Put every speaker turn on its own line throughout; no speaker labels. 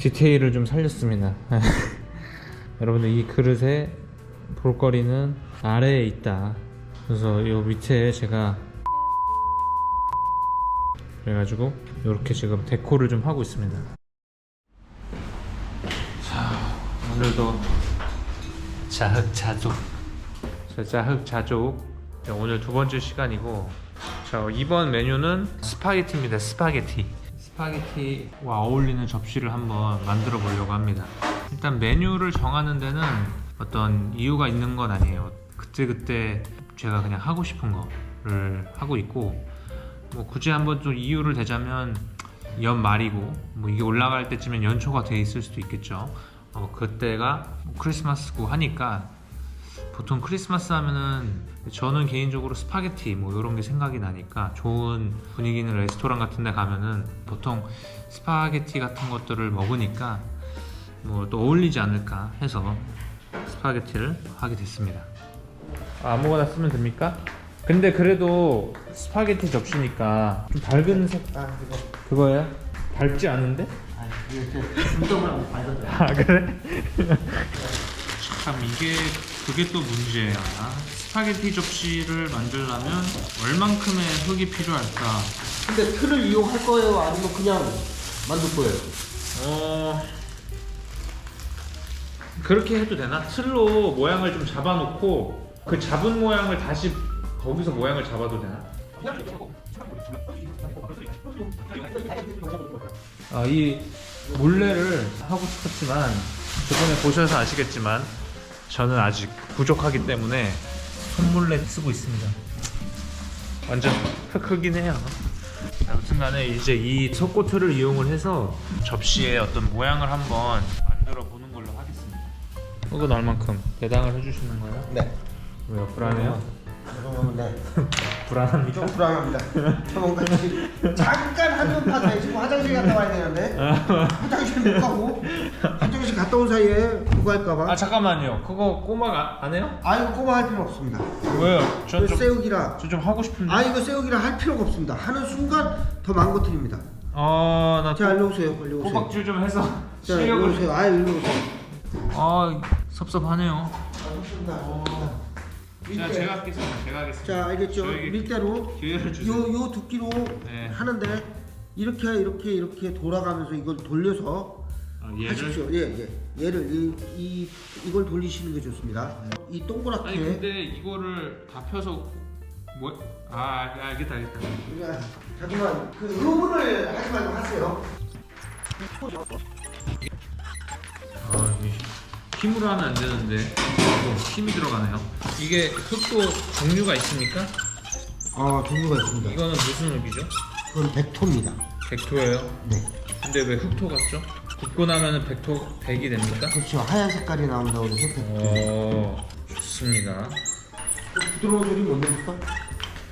디테일을 좀 살렸습니다. 여러분들 이 그릇의 볼거리는 아래에 있다. 그래서 요 밑에 제가 그래가지고 이렇게 지금 데코를 좀 하고 있습니다. 자, 오늘도 자흑자족. 자, 자흑자족. 자, 오늘 두 번째 시간이고, 자, 이번 메뉴는 스파게티입니다. 스파게티와 어울리는 접시를 한번 만들어 보려고 합니다. 일단 메뉴를 정하는 데는 어떤 이유가 있는 건 아니에요. 그때그때 제가 그냥 하고 싶은 거를 하고 있고, 뭐 굳이 한번 좀 이유를 대자면 연말이고 뭐 이게 올라갈 때쯤엔 연초가 돼 있을 수도 있겠죠. 그때가 크리스마스고 하니까 보통 크리스마스 하면은 저는 개인적으로 스파게티 뭐 이런 게 생각이 나니까, 좋은 분위기 있는 레스토랑 같은 데 가면은 보통 스파게티 같은 것들을 먹으니까 뭐 또 어울리지 않을까 해서 스파게티를 하게 됐습니다. 아무거나 쓰면 됩니까? 근데 그래도 스파게티 접시니까 좀 밝은 색. 그거예요? 밝지 않은데?
눈동이라고 밝았어요.
아, 그래? 참 그게 또 문제야. 스파게티 접시를 만들려면 얼만큼의 흙이 필요할까?
근데 틀을 이용할 거예요? 아니면 그냥 만들 거예요?
그렇게 해도 되나? 틀로 모양을 좀 잡아놓고 그 잡은 모양을 다시 거기서 모양을 잡아도 되나? 이 몰래를 하고 싶었지만 저번에 보셔서 아시겠지만 저는 아직 부족하기 때문에 손몰래 쓰고 있습니다. 완전 흑흑이긴 해요. 아무튼간에 이제 이 석고틀을 이용을 해서 접시에 어떤 모양을 한번 만들어 보는 걸로 하겠습니다. 이건 얼만큼 배당을 해주시는 거예요?
네.
왜요? 불안해요?
네.
불안합니까?
좀 불안합니다. 뭔가 잠깐 한눈 파사에 지금 화장실 갔다 와야 되는데 화장실 못 가고 화장실 갔다 온 사이에 그거 할까봐.
아 잠깐만요. 그거 꼬막 안 해요?
아 이거 꼬마 할 필요 없습니다.
왜요?
이거 새우기라.
저 좀 하고 싶은데.
아 이거 새우기라 할 필요가 없습니다. 하는 순간 더 망가뜨립니다.
나
자 일로 오세요. 빨리 오세요.
꼬박질 좀 해서
자 일로
실력을.
오세요. 아 일로 오세요.
섭섭하네요.
좋습니다.
자, 제가 하겠습니다.
자 알겠죠?
저에게
밀대로
기회를 주세요.
요 두께로
네.
하는데 이렇게 돌아가면서 이걸 돌려서 하십시오. 얘를 이걸 돌리시는 게 좋습니다. 이 동그랗게.
아니 근데 이거를 다 펴서 알겠다.
잠깐만 그 의문을 하지 말고 하세요.
힘으로 하면 안 되는데 힘이 들어가네요. 이게 흙도 종류가 있습니까?
아 종류가 있습니다.
이거는 무슨 흙이죠?
그건 백토입니다.
백토예요?
네.
근데 왜 흑토 같죠? 굽고 나면은 백이 됩니까?
그렇죠. 하얀 색깔이 나온다고 해서 백토.
좋습니다.
부드러운 소리 못 냅니까?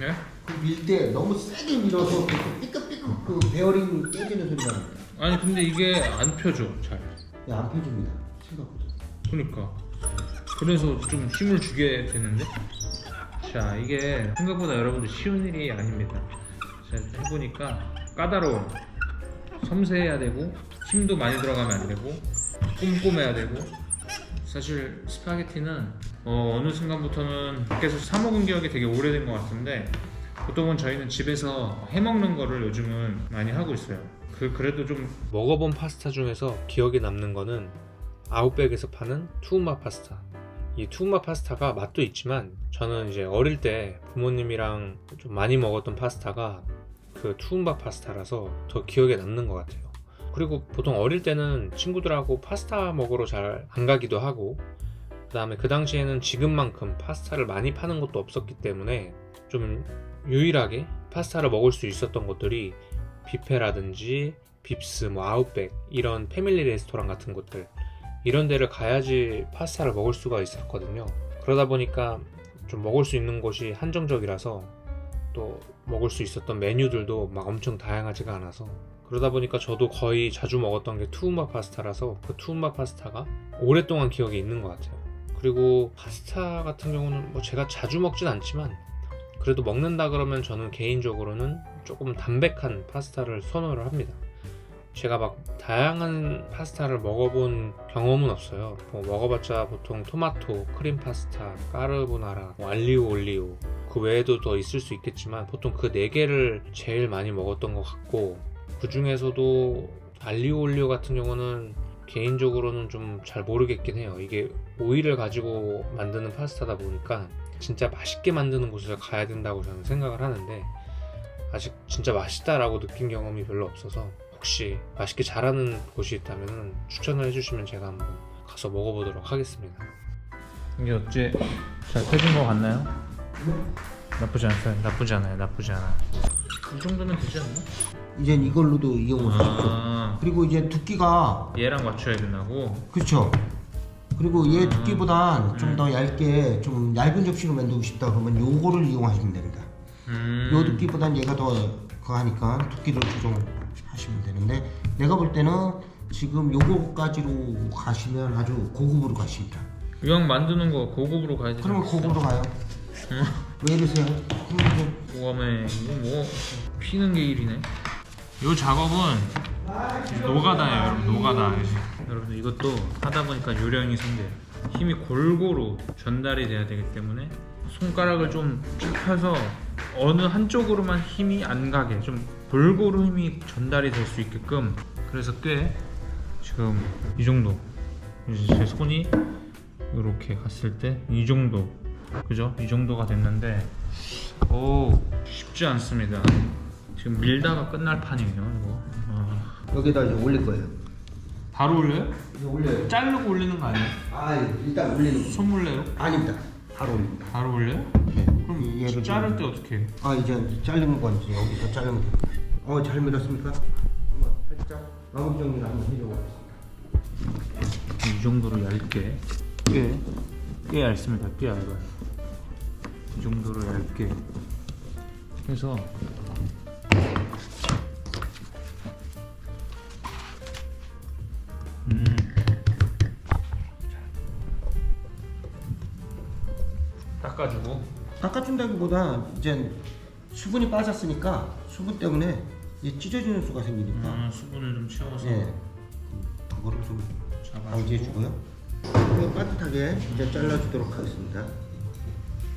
네?
그 밀대 너무 세게 밀어서 삐끗삐끗 그 베어링이 깨지는 소리가 납니다.
아니 근데 이게 안 펴져 잘.
안 펴집니다. 생각보다.
그러니까 그래서 좀 힘을 주게 되는데. 자, 이게 생각보다 여러분들 쉬운 일이 아닙니다. 제가 해보니까 까다로워요. 섬세해야 되고 힘도 많이 들어가면 안 되고 꼼꼼해야 되고. 사실 스파게티는 어느 순간부터는 밖에서 사 먹은 기억이 되게 오래된 것 같은데, 보통은 저희는 집에서 해먹는 거를 요즘은 많이 하고 있어요. 그래도 좀 먹어본 파스타 중에서 기억에 남는 거는 아웃백에서 파는 투우마 파스타. 이 투우마 파스타가 맛도 있지만 저는 이제 어릴 때 부모님이랑 좀 많이 먹었던 파스타가 그 투우마 파스타라서 더 기억에 남는 것 같아요. 그리고 보통 어릴 때는 친구들하고 파스타 먹으러 잘 안 가기도 하고, 그 다음에 그 당시에는 지금만큼 파스타를 많이 파는 것도 없었기 때문에 좀 유일하게 파스타를 먹을 수 있었던 것들이 뷔페라든지 빕스, 뭐 아웃백 이런 패밀리 레스토랑 같은 곳들, 이런 데를 가야지 파스타를 먹을 수가 있었거든요. 그러다 보니까 좀 먹을 수 있는 곳이 한정적이라서 또 먹을 수 있었던 메뉴들도 막 엄청 다양하지가 않아서, 그러다 보니까 저도 거의 자주 먹었던 게 투우마 파스타라서 그 투우마 파스타가 오랫동안 기억에 있는 것 같아요. 그리고 파스타 같은 경우는 뭐 제가 자주 먹진 않지만 그래도 먹는다 그러면 저는 개인적으로는 조금 담백한 파스타를 선호를 합니다. 제가 막 다양한 파스타를 먹어본 경험은 없어요. 뭐 먹어봤자 보통 토마토, 크림 파스타, 까르보나라, 뭐 알리오 올리오, 그 외에도 더 있을 수 있겠지만 보통 그 4개를 제일 많이 먹었던 것 같고, 그 중에서도 알리오 올리오 같은 경우는 개인적으로는 좀 잘 모르겠긴 해요. 이게 오일을 가지고 만드는 파스타다 보니까 진짜 맛있게 만드는 곳을 가야 된다고 저는 생각을 하는데, 아직 진짜 맛있다라고 느낀 경험이 별로 없어서 혹시 맛있게 잘하는 곳이 있다면 추천을 해주시면 제가 한번 가서 먹어보도록 하겠습니다. 이게 어째 잘 펴진 것 같나요? 나쁘지 않아요. 나쁘지 않아요. 나쁘지 않아. 이 정도면 되지 않나?
이젠 이걸로도 이용할 수 있고. 그리고 이제 두께가
얘랑 맞춰야 된다고?
그렇죠. 그리고 얘 두께보단 좀 더 얇게 좀 얇은 접시로 만들고 싶다 그러면 요거를 이용하시면 됩니다. 요 두께보단 얘가 더 그거 하니까 두께를 조정하시면 되는데, 내가 볼 때는 지금 요거까지로 가시면 아주 고급으로 가십니다.
이왕 만드는 거 고급으로 가야 되지
그러면
않겠어?
고급으로 가요. 왜 이러세요?
오감에 이거 뭐 피는 게 일이네. 이 작업은 노가다예요, 여러분. 노가다. 여러분 이것도 하다 보니까 요령이 생겨요. 힘이 골고루 전달이 돼야 되기 때문에 손가락을 좀 펴서 어느 한쪽으로만 힘이 안 가게 좀 골고루 힘이 전달이 될 수 있게끔. 그래서 꽤 지금 이 정도, 이제 제 손이 이렇게 갔을 때 이 정도, 그죠? 이 정도가 됐는데, 오, 쉽지 않습니다. 지금 밀다가 끝날 판이에요, 이거.
여기다 이제 올릴 거예요.
바로 올려요?
이제 올려요.
자르고 올리는 거 아니에요?
아, 일단 올리는 거.
손물레로?
아닙니다. 바로 올립니다.
바로 올려요?
네.
그럼
얘를
자를 때 어떻게 해요?
아, 이제 자르는 건 이제 여기서 자르면 됩니다. 잘 밀었습니까? 한번 살짝 마무리 정리를 한번 해줘보겠습니다.
이 정도로 얇게, 꽤 얇습니다. 꽤 얇아요. 이 정도로 얇게 해서 닦아주고.
닦아준다기보다 이제 수분이 빠졌으니까 수분 때문에 이제 찢어지는 수가 생기니까
수분을 좀 채워서.
네, 그거를 좀
잡아주고.
방지해주고요. 그리고 따뜻하게 이제 잘라주도록 하겠습니다.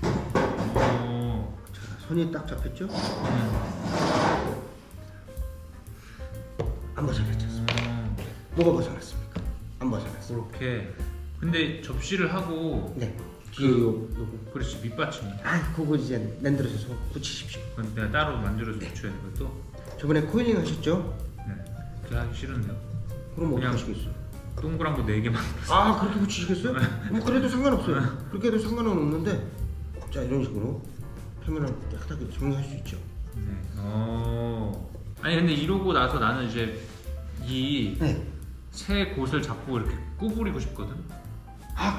자, 손이 딱 잡혔죠? 안 벗어났지 않습니까? 뭐가 벗어났습니까? 안 벗어났어요.
그렇게. 근데 접시를 하고.
네.
요거. 그렇지, 밑받침.
그거 이제 만들어서 붙이십시오.
그건 내가 따로 만들어서 붙여야 돼, 그것도.
저번에 코일링 하셨죠?
네. 그게 하기 싫은데요.
그럼 어떻게
그냥
하시겠어요?
동그란 거 4개 만들었어.
그렇게 붙이시겠어요? 뭐 그래도 상관없어요. 그렇게 해도 상관은 없는데, 자, 이런 식으로 표면을 깨끗하게 정리할 수 있죠.
네. 아니 근데 이러고 나서 나는 이제 이 새 곳을 자꾸 이렇게 구부리고 싶거든.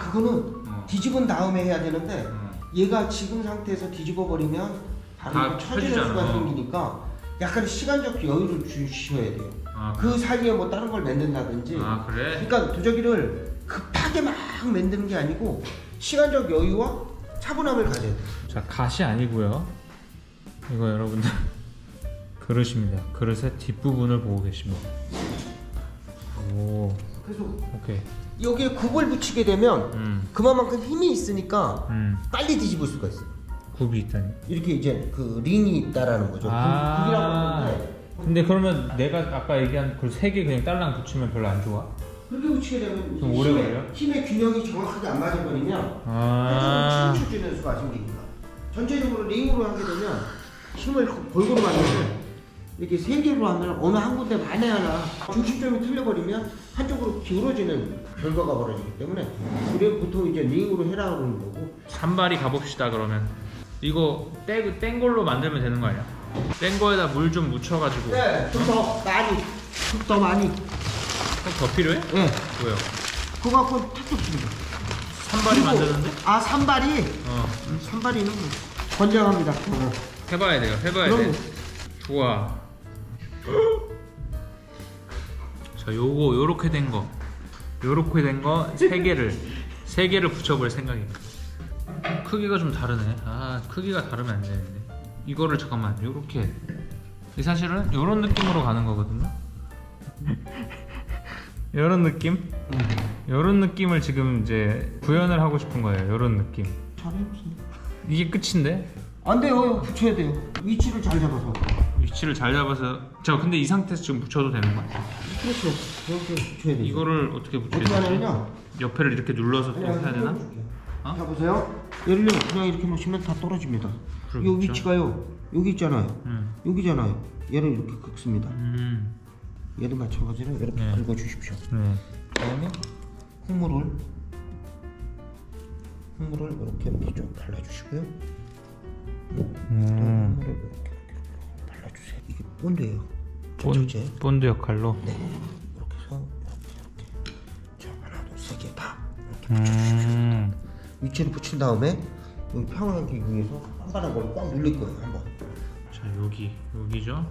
그거는 뒤집은 다음에 해야 되는데, 얘가 지금 상태에서 뒤집어 버리면
다
바로 처지는
펴지잖아.
수가 생기니까 약간 시간적 여유를 주셔야 돼요. 그 사이에 뭐 다른 걸 만든다든지.
그래?
그러니까 도자기를 급하게 막 만드는 게 아니고 시간적 여유와 차분함을 가져야 돼요.
자, 갓이 아니고요. 이거 여러분들 그릇입니다. 그릇의 뒷부분을 보고 계십니다. 오,
그래서
오케이.
여기에 굽을 붙이게 되면 그만큼 힘이 있으니까 빨리 뒤집을 수가 있어요.
굽이 있다니.
이렇게 이제 그 링이 있다라는 거죠. 굽이라고 하는데,
근데 그러면 내가 아까 얘기한 그 3개 그냥 딸랑 붙이면 별로 안 좋아?
그렇게 붙이게 되면
좀 오래 걸려?
힘의 균형이 정확하게 안 맞아버리면 춤추지는 수가 생깁니다. 전체적으로 링으로 하게 되면 힘을 골고루 맞는데, 이렇게 3개로 하면 어느 한 군데 만에 하나 중심점이 틀려버리면 한쪽으로 기울어지는 결과가 벌어지기 때문에, 우리는 보통 이제 링으로 해라 그러는 거고.
산발이 가봅시다. 그러면 이거 뗀 걸로 만들면 되는 거 아니야? 뗀 거에다 물 좀 묻혀가지고.
네, 좀 더 많이.
더 필요해?
네.
왜요?
그거 갖고 탁 줍니다.
산발이 만드는데?
산발이? 산발이는 권장합니다.
해봐야 돼요. 해봐야 돼. 좋아. 자, 요렇게 된 거 3개를 붙여볼 생각입니다. 크기가 좀 다르네. 크기가 다르면 안 되는데. 이거를 잠깐만 요렇게. 사실은 요런 느낌으로 가는 거거든요. 이런 느낌? 이런 느낌을 지금 이제 구현을 하고 싶은 거예요. 이런 느낌.
잘해보세요.
이게 끝인데?
안 돼요. 이거 붙여야 돼요. 위치를 잘 잡아서.
위치를 잘 잡아서. 자, 근데 이 상태에서 지금 붙여도 되는 거야?
그렇죠. 이렇게 붙여야 돼요.
이거를 어떻게 붙여야
어떻게
되지?
하냐면요.
옆에를 이렇게 눌러서 또 해야 되나? 어?
자 보세요. 예를 들면 그냥 이렇게 놓으시면 다 떨어집니다. 이
그렇죠.
위치가요. 여기 있잖아요. 여기잖아요. 얘를 이렇게 긁습니다. 얘도 마찬가지로 이렇게
네.
긁어 주십시오.
네.
그다음에 홍물을 이렇게 좀 발라주시고요. 또 홍물을 이렇게 발라주세요. 이게 본드예요. 전체.
본드 역할로.
네. 이렇게 해서 이렇게. 자 하나 둘 세 개 다 이렇게 붙여주십시오. 위치를 붙인 다음에 여기 평하기 위해서 한바닥 걸 꽉 눌릴 거예요. 한번.
자, 여기죠.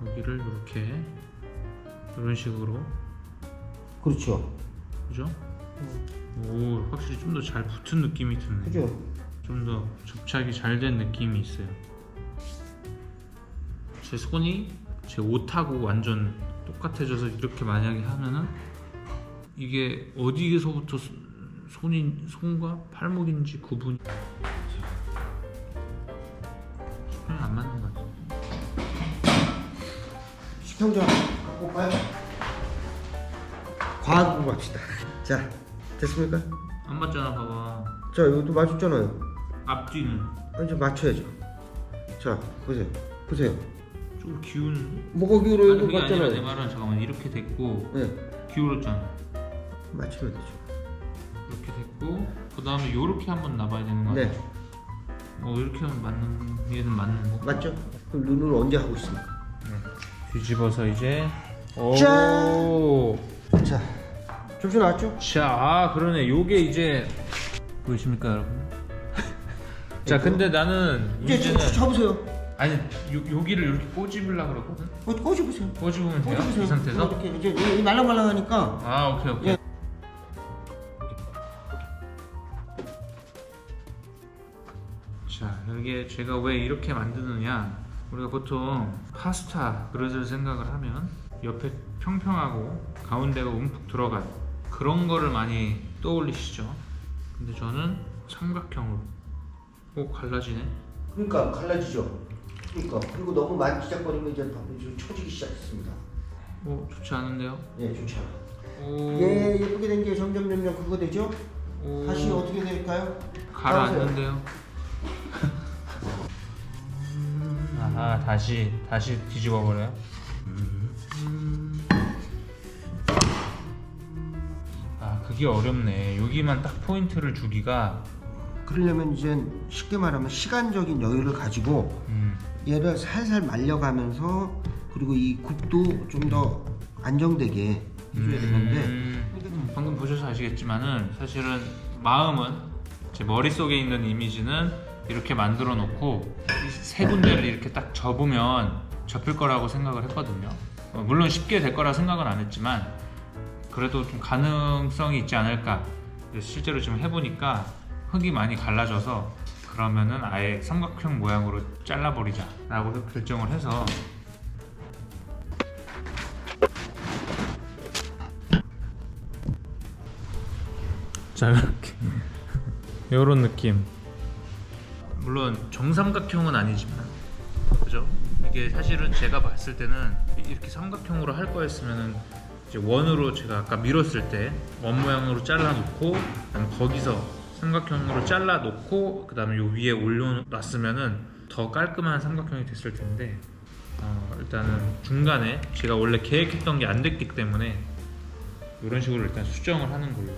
여기를 이렇게 이런 식으로.
그렇죠.
그죠? 오, 확실히 좀 더 잘 붙은 느낌이 드네.
그죠.
좀 더 접착이 잘 된 느낌이 있어요. 제 손이 제 옷하고 완전 똑같아져서 이렇게 만약에 하면은 이게 어디에서부터 손과 팔목인지 구분이 안 맞는 것 같아요.
수평자 갖고 올까요? 과학으로 갑시다. 자 됐습니까?
안 맞잖아, 봐봐.
자 이것도 맞췄잖아요.
앞뒤는
이제 맞춰야죠. 자 보세요.
좀 기우는데?
뭐가 기울어요?
아니, 그게 아니라 내
맞잖아요.
말은 잠깐만 이렇게 됐고
네
기울었잖아.
맞추면 되죠.
이렇게 됐고 그 다음에 요렇게 한번 놔봐야 되는 거
네
같아. 이렇게 하면 얘는 맞는 거.
맞죠? 그럼 눈을 언제 하고 있습니까?
네. 뒤집어서 이제
짠!
오.
자 점수 나왔죠?
자, 그러네. 요게 이제 보이십니까, 여러분? 자, 근데 나는
이제
이제는
잡으세요.
아니 여기를 이렇게 꼬집으려고 그러거든.
꼬집으세요.
꼬집으면 돼요?
꼬집으세요.
이 상태에서?
이렇게 이제 이 말랑말랑하니까.
아, 오케이.
예.
자, 이게 제가 왜 이렇게 만드느냐? 우리가 보통 파스타 그릇을 생각을 하면 옆에 평평하고 가운데가 움푹 들어간 그런 거를 많이 떠올리시죠? 근데 저는 삼각형으로. 갈라지네.
그러니까 갈라지죠. 그러니까 그리고 너무 만지작거리면 이제 좀 처지기 시작했습니다.
좋지 않은데요?
네 좋지 않아.
오,
예 예쁘게 된 게 점점 그거 되죠?
오,
다시 어떻게 될까요?
가라앉는데요? 아하, 다시 뒤집어 버려요? 아, 그게 어렵네. 여기만 딱 포인트를 주기가.
그러려면 이제 쉽게 말하면 시간적인 여유를 가지고 얘를 살살 말려가면서 그리고 이 굽도 좀 더 안정되게 해줘야 되는데
방금 보셔서 아시겠지만은 사실은 마음은 제 머릿속에 있는 이미지는 이렇게 만들어 놓고 이 세 군데를 이렇게 딱 접으면 접힐 거라고 생각을 했거든요. 물론 쉽게 될 거라 생각은 안 했지만 그래도 좀 가능성이 있지 않을까. 실제로 지금 해보니까 흙이 많이 갈라져서 그러면은 아예 삼각형 모양으로 잘라버리자 라고 결정을 해서 자, 이렇게 요런 느낌. 물론 정삼각형은 아니지만 그죠? 이게 사실은 제가 봤을 때는 이렇게 삼각형으로 할 거였으면은 이제 원으로 제가 아까 밀었을 때 원 모양으로 잘라 놓고 그다음 거기서 삼각형으로 잘라 놓고 그 다음에 요 위에 올려놨으면은 더 깔끔한 삼각형이 됐을 텐데 일단은 중간에 제가 원래 계획했던 게 안 됐기 때문에 이런 식으로 일단 수정을 하는 걸로.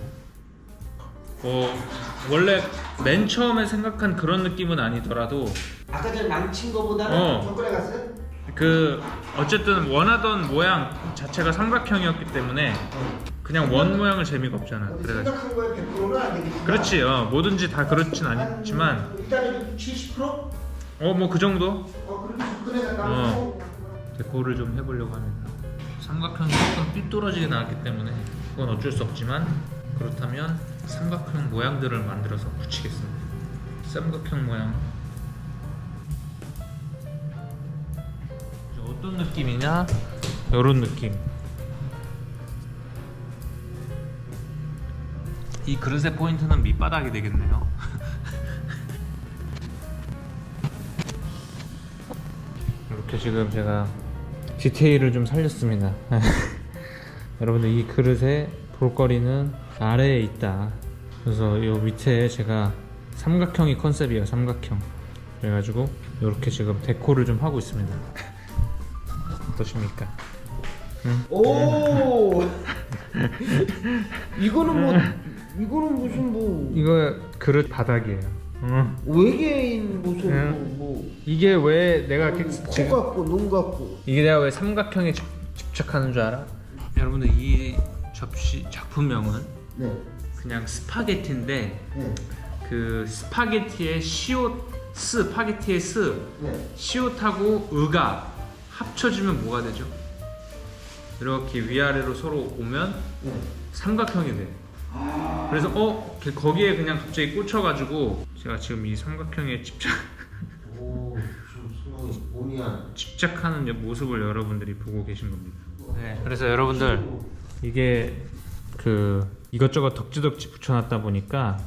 원래 맨 처음에 생각한 그런 느낌은 아니더라도
아까 전에 망친 거보다는 좀 끌어갔어요?
어쨌든 원하던 모양 자체가 삼각형이었기 때문에 그냥 원 모양은 재미가 없잖아. 그래가지고
생각한 거에 100%는 안 되겠지만
그렇지. 뭐든지 다 그렇진 않지만
일단은 70%?
뭐 그 정도?
그렇게 접근해서
데코를 좀 해보려고 합니다. 삼각형이 조금 삐뚤어지게 나왔기 때문에 그건 어쩔 수 없지만 그렇다면 삼각형 모양들을 만들어서 붙이겠습니다. 삼각형 모양 어떤 느낌이냐? 요런 느낌. 이 그릇의 포인트는 밑바닥이 되겠네요. 이렇게 지금 제가 디테일을 좀 살렸습니다. 여러분들 이 그릇의 볼거리는 아래에 있다. 그래서 요 밑에 제가 삼각형이 컨셉이에요. 삼각형. 그래가지고 이렇게 지금 데코를 좀 하고 있습니다. 어떠십니까?
오. 이거는 무슨 뭐
이거 그릇 바닥이에요.
외계인 무슨
이게 왜 내가
코
지금
같고 눈 같고.
이게 내가 왜 삼각형에 집착하는 줄 알아? 여러분들 이 접시 작품명은
네.
그냥 스파게티인데
네.
그 스파게티의 스파게티의
네.
시옷하고 의가 합쳐지면 뭐가 되죠? 이렇게 위아래로 서로 오면
네.
삼각형이 돼. 그래서 거기에 그냥 갑자기 꽂혀가지고 제가 지금 이 삼각형에
오, 좀 오니한.
집착하는 모습을 여러분들이 보고 계신 겁니다. 네, 그래서 여러분들 이게 그 이것저것 덕지덕지 붙여놨다 보니까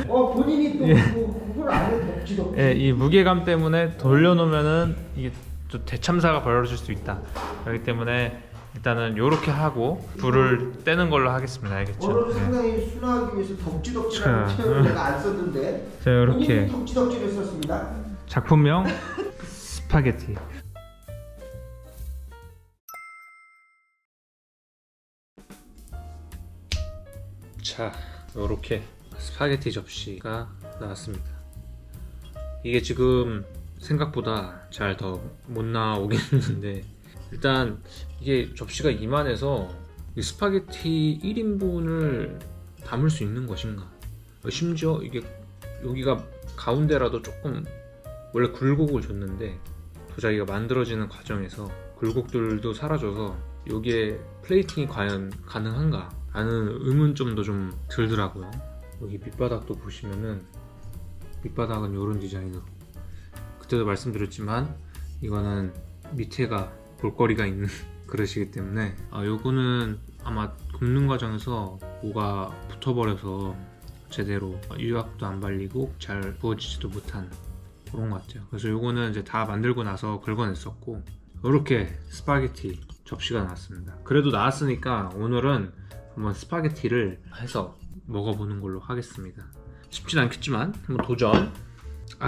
본인이 또 그걸 안 해 덕지덕지.
예, 이 무게감 때문에 돌려놓으면은 이게 또 대참사가 벌어질 수 있다. 그렇기 때문에 일단은 요렇게 하고 불을 떼는 걸로 하겠습니다. 알겠죠?
언어를
네.
상당히 순화하기 위해서 덕지덕지라는
자,
표현을 내가 안 썼는데
자, 요렇게
본인이 덕지덕지를 썼습니다.
작품명 스파게티. 자, 요렇게 스파게티 접시가 나왔습니다. 이게 지금 생각보다 잘 더 못 나오긴 했는데 일단 이게 접시가 이만해서 이 스파게티 1인분을 담을 수 있는 것인가. 심지어 이게 여기가 가운데라도 조금 원래 굴곡을 줬는데 도자기가 만들어지는 과정에서 굴곡들도 사라져서 여기에 플레이팅이 과연 가능한가 라는 의문점도 좀 들더라고요. 여기 밑바닥도 보시면은 밑바닥은 이런 디자인으로, 그때도 말씀드렸지만 이거는 밑에가 볼거리가 있는 그릇이기 때문에 요거는 아마 굽는 과정에서 뭐가 붙어버려서 제대로 유압도 안 발리고 잘 구워지지도 못한 그런 것 같아요. 그래서 요거는 이제 다 만들고 나서 긁어냈었고 이렇게 스파게티 접시가 나왔습니다. 그래도 나왔으니까 오늘은 한번 스파게티를 해서 먹어보는 걸로 하겠습니다. 쉽진 않겠지만 한번 도전.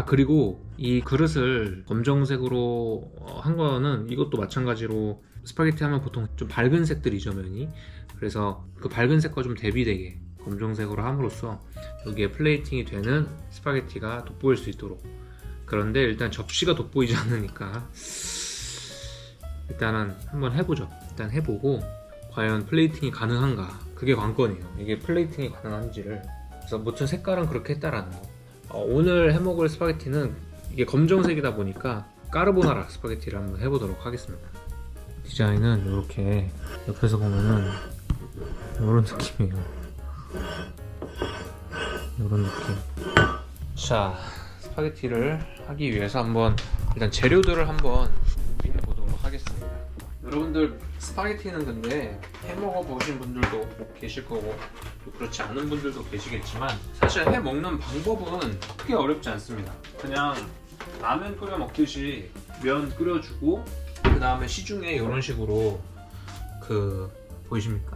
그리고 이 그릇을 검정색으로 한 거는 이것도 마찬가지로 스파게티 하면 보통 좀 밝은 색들이죠, 면이. 그래서 그 밝은 색과 좀 대비되게 검정색으로 함으로써 여기에 플레이팅이 되는 스파게티가 돋보일 수 있도록. 그런데 일단 접시가 돋보이지 않으니까 일단은 한번 해보죠. 일단 해보고 과연 플레이팅이 가능한가, 그게 관건이에요. 이게 플레이팅이 가능한지를. 그래서 무튼 색깔은 그렇게 했다라는 거. 오늘 해먹을 스파게티는 이게 검정색이다 보니까 까르보나라 스파게티를 한번 해보도록 하겠습니다. 디자인은 이렇게 옆에서 보면은 이런 느낌이에요. 이런 느낌. 자, 스파게티를 하기 위해서 한번 일단 재료들을 한번 준비해 보도록 하겠습니다. 여러분들 스파게티는 근데 해먹어 보신 분들도 계실 거고 또 그렇지 않은 분들도 계시겠지만 사실 해먹는 방법은 크게 어렵지 않습니다. 그냥 라면 끓여 먹듯이 면 끓여주고 그 다음에 시중에 이런 식으로 보이십니까?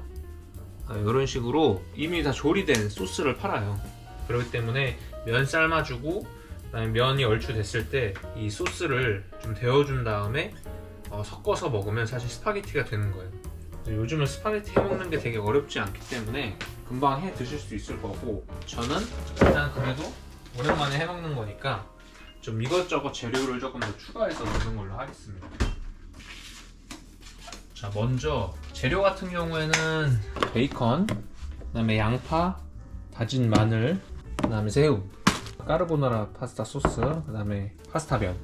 이런 식으로 이미 다 조리된 소스를 팔아요. 그렇기 때문에 면 삶아주고 그다음에 면이 얼추됐을 때 이 소스를 좀 데워준 다음에 섞어서 먹으면 사실 스파게티가 되는 거예요. 요즘은 스파게티 해먹는 게 되게 어렵지 않기 때문에 금방 해 드실 수 있을 거고, 저는 일단 그래도 오랜만에 해먹는 거니까 좀 이것저것 재료를 조금 더 추가해서 넣는 걸로 하겠습니다. 자, 먼저 재료 같은 경우에는 베이컨, 그 다음에 양파, 다진 마늘, 그 다음에 새우, 까르보나라 파스타 소스, 그 다음에 파스타면,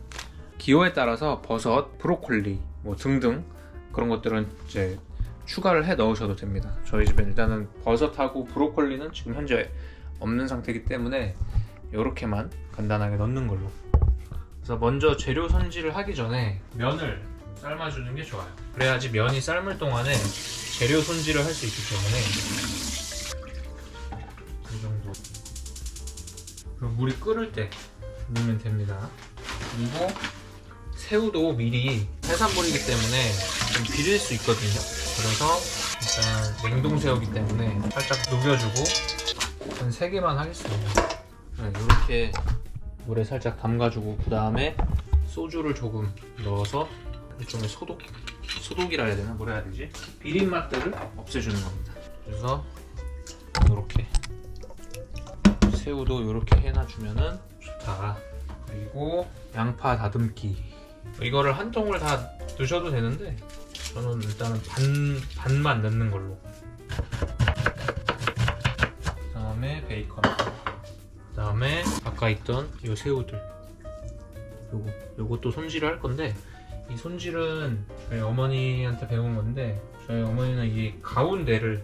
기호에 따라서 버섯, 브로콜리 뭐 등등 그런 것들은 이제 추가를 해 넣으셔도 됩니다. 저희 집엔 일단은 버섯하고 브로콜리는 지금 현재 없는 상태이기 때문에 이렇게만 간단하게 넣는 걸로. 그래서 먼저 재료 손질을 하기 전에 면을 삶아주는 게 좋아요. 그래야지 면이 삶을 동안에 재료 손질을 할 수 있기 때문에 이 정도. 그리고 물이 끓을 때 넣으면 됩니다. 그리고 새우도 미리 해산물이기 때문에 좀 비릴 수 있거든요. 그래서 일단 냉동 새우기 때문에 살짝 녹여주고 한 3개만 하겠습니다. 이렇게 물에 살짝 담가주고 그 다음에 소주를 조금 넣어서 일종의 소독이라 해야 되나? 뭐라 해야 되지? 비린 맛들을 없애주는 겁니다. 그래서 이렇게 새우도 이렇게 해놔주면은 좋다. 그리고 양파 다듬기. 이거를 한 통을 다 넣으셔도 되는데 저는 일단은 반만 넣는 걸로. 그 다음에 베이컨. 그 다음에 아까 있던 이 새우들. 요것도 손질을 할 건데 이 손질은 저희 어머니한테 배운 건데 저희 어머니는 이 가운데를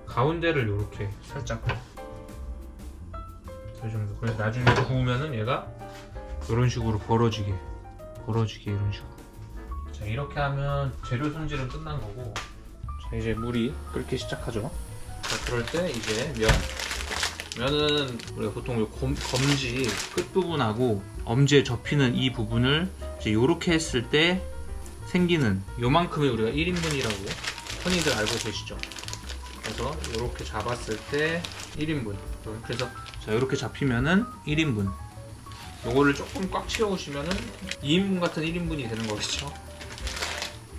이렇게 살짝 이 정도. 그래서 나중에 구우면은 얘가 이런 식으로 벌어지게 이런 식으로. 자, 이렇게 하면 재료 손질은 끝난 거고, 자, 이제 물이 끓기 시작하죠. 자, 그럴 때 이제 면은 우리가 보통 요 검지 끝 부분하고 엄지에 접히는 이 부분을 이제 요렇게 했을 때 생기는 요만큼이 우리가 1인분이라고 흔히들 알고 계시죠. 그래서 요렇게 잡았을 때 1인분. 그래서 자, 요렇게 잡히면은 1인분. 요거를 조금 꽉 채우시면은 2인분 같은 1인분이 되는 거겠죠.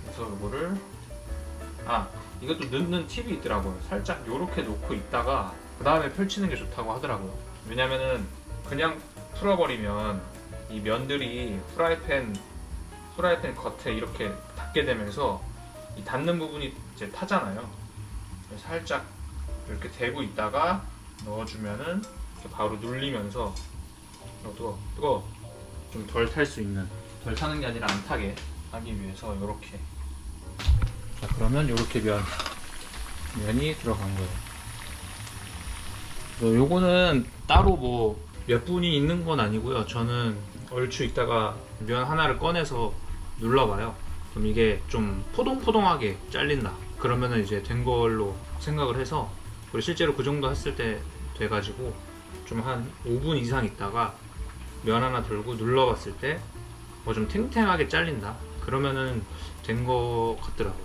그래서 요거를 이것도 넣는 팁이 있더라고요. 살짝 요렇게 놓고 있다가 그 다음에 펼치는 게 좋다고 하더라고요. 왜냐면은 그냥 풀어버리면 이 면들이 프라이팬 겉에 이렇게 닿게 되면서 이 닿는 부분이 이제 타잖아요. 그래서 살짝 이렇게 대고 있다가 넣어주면은 이렇게 바로 눌리면서 뜨거 좀 덜 탈 수 있는, 덜 타는 게 아니라 안 타게 하기 위해서 이렇게. 자, 그러면 이렇게 면이 들어간 거예요. 요거는 따로 뭐 몇 분이 있는 건 아니고요. 저는 얼추 있다가 면 하나를 꺼내서 눌러봐요. 그럼 이게 좀 포동포동하게 잘린다. 그러면은 이제 된 걸로 생각을 해서, 그리고 실제로 그 정도 했을 때 돼가지고 좀 한 5분 이상 있다가 면 하나 들고 눌러봤을 때 뭐 좀 탱탱하게 잘린다. 그러면은 된 거 같더라고요.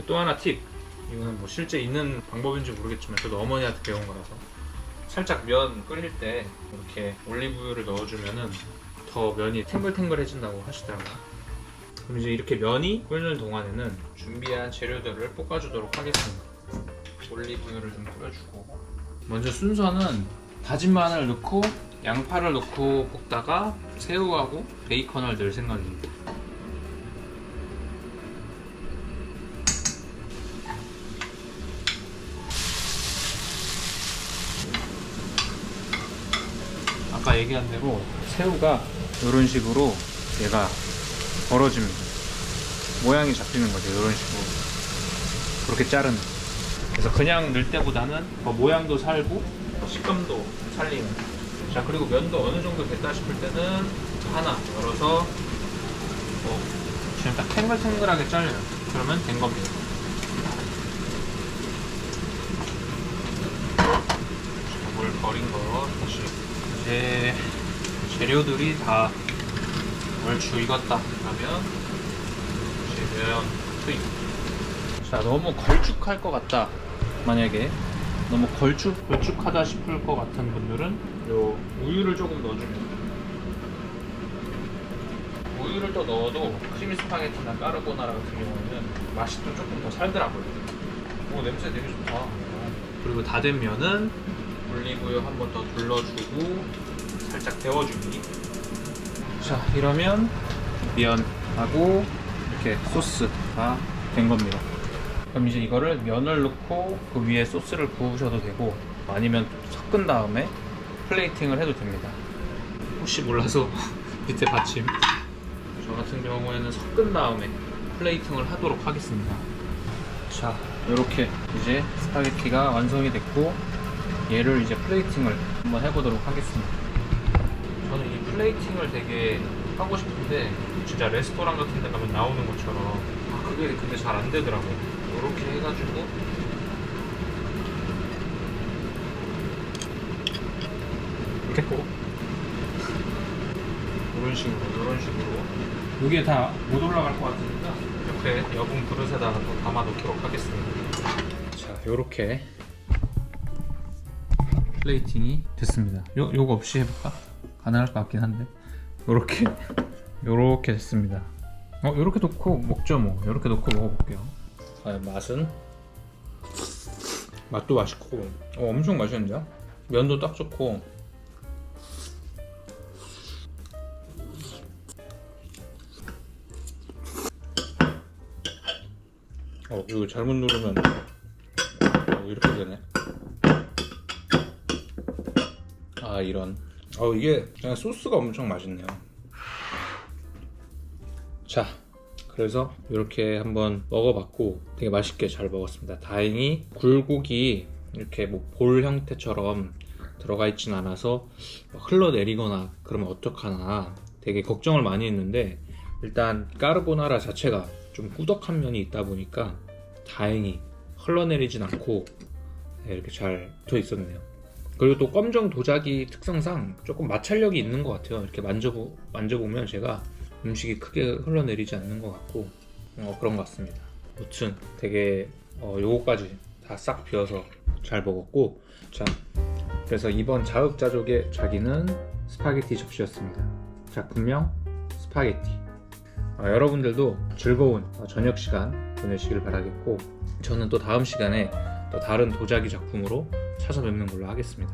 또 하나 팁. 이거는 뭐 실제 있는 방법인지 모르겠지만 저도 어머니한테 배운 거라서, 살짝 면 끓일 때 이렇게 올리브유를 넣어주면은 더 면이 탱글탱글해진다고 하시더라고요. 그럼 이제 이렇게 면이 끓는 동안에는 준비한 재료들을 볶아주도록 하겠습니다. 올리브유를 좀 뿌려주고, 먼저 순서는 다진 마늘 넣고 양파를 넣고 볶다가 새우하고 베이컨을 넣을 생각입니다. 아까 얘기한 대로 새우가 이런 식으로 얘가 벌어집니다. 모양이 잡히는 거죠. 이런 식으로 그렇게 자르는. 그래서 그냥 넣을 때보다는 더 모양도 살고 식감도 살리는. 자, 그리고 면도 어느 정도 됐다 싶을 때는 하나 열어서 지금 딱 탱글탱글하게 잘려요. 그러면 된 겁니다. 물 버린 거 다시. 이제 재료들이 다 얼추 익었다 하면 이제 면 투입. 자, 너무 걸쭉할 것 같다. 만약에 너무 걸쭉하다 싶을 것 같은 분들은 요 우유를 조금 넣어주면. 우유를 또 넣어도 크리미 스파게티나 까르보나라 같은 경우에는 맛이 또 조금 더 살더라고요. 오, 냄새 되게 좋다. 그리고 다 된 면은 올리브유 한 번 더 둘러주고 살짝 데워주기. 자, 이러면 면하고 이렇게 소스가 된 겁니다. 그럼 이제 이거를 면을 넣고 그 위에 소스를 부으셔도 되고, 아니면 섞은 다음에 플레이팅을 해도 됩니다. 혹시 몰라서 밑에 받침, 저 같은 경우에는 섞은 다음에 플레이팅을 하도록 하겠습니다. 자, 이렇게 이제 스파게티가 완성이 됐고, 얘를 이제 플레이팅을 한번 해보도록 하겠습니다. 저는 이 플레이팅을 되게 하고 싶은데 진짜 레스토랑 같은 데 가면 나오는 것처럼 그게 근데 잘 안 되더라고. 이렇게 해가지고 이렇게 이런 식으로 이게 다 못 올라갈 것 같으니까 이렇게 여분 그릇에다가 또 담아 놓도록 하겠습니다. 자, 요렇게 플레이팅이 됐습니다. 요거 없이 해볼까? 가능할 것 같긴 한데 요렇게 됐습니다. 요렇게 놓고 먹죠 뭐. 요렇게 놓고 먹어볼게요. 맛도 맛있고 엄청 맛있는데요? 면도 딱 좋고 이거 잘못 누르면 이렇게 되네. 이런 이게 그냥 소스가 엄청 맛있네요. 자, 그래서 이렇게 한번 먹어봤고 되게 맛있게 잘 먹었습니다. 다행히 굴곡이 이렇게 뭐 볼 형태처럼 들어가 있진 않아서 흘러내리거나 그러면 어떡하나 되게 걱정을 많이 했는데 일단 까르보나라 자체가 좀 꾸덕한 면이 있다 보니까 다행히 흘러내리진 않고 이렇게 잘 붙어 있었네요. 그리고 또 검정 도자기 특성상 조금 마찰력이 있는 것 같아요. 이렇게 만져보면 제가 음식이 크게 흘러내리지 않는 것 같고 그런 것 같습니다. 무튼 되게 요거까지 다 싹 비워서 잘 먹었고, 자, 그래서 이번 자급자족의 자기는 스파게티 접시였습니다. 작품명 스파게티. 여러분들도 즐거운 저녁 시간 보내시길 바라겠고, 저는 또 다음 시간에 또 다른 도자기 작품으로 찾아뵙는 걸로 하겠습니다.